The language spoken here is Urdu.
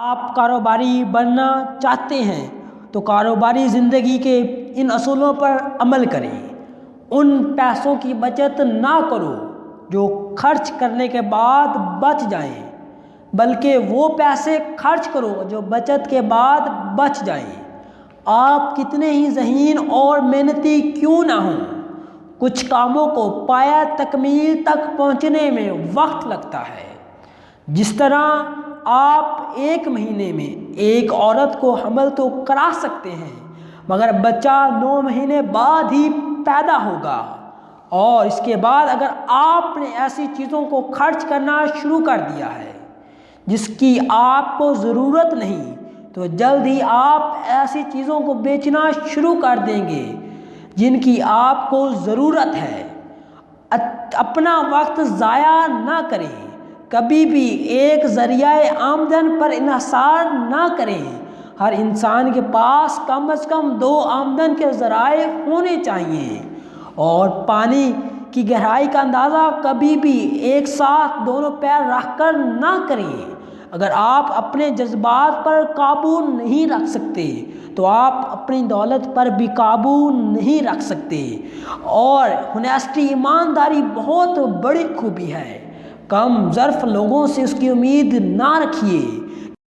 آپ کاروباری بننا چاہتے ہیں تو کاروباری زندگی کے ان اصولوں پر عمل کریں۔ ان پیسوں کی بچت نہ کرو جو خرچ کرنے کے بعد بچ جائیں، بلکہ وہ پیسے خرچ کرو جو بچت کے بعد بچ جائیں۔ آپ کتنے ہی ذہین اور محنتی کیوں نہ ہوں، کچھ کاموں کو پایہ تکمیل تک پہنچنے میں وقت لگتا ہے۔ جس طرح آپ 1 مہینے میں ایک عورت کو حمل تو کرا سکتے ہیں، مگر بچہ 9 مہینے بعد ہی پیدا ہوگا، اور اس کے بعد اگر آپ نے ایسی چیزوں کو خرچ کرنا شروع کر دیا ہے جس کی آپ کو ضرورت نہیں، تو جلد ہی آپ ایسی چیزوں کو بیچنا شروع کر دیں گے جن کی آپ کو ضرورت ہے۔ اپنا وقت ضائع نہ کریں، کبھی بھی ایک ذریعہ آمدن پر انحصار نہ کریں۔ ہر انسان کے پاس کم از کم 2 آمدن کے ذرائع ہونے چاہیے، اور پانی کی گہرائی کا اندازہ کبھی بھی ایک ساتھ دونوں پیر رکھ کر نہ کریں۔ اگر آپ اپنے جذبات پر قابو نہیں رکھ سکتے تو آپ اپنی دولت پر بھی قابو نہیں رکھ سکتے۔ اور ہونیسٹی، ایمانداری بہت بڑی خوبی ہے۔ کم ظرف لوگوں سے اس کی امید نہ رکھیے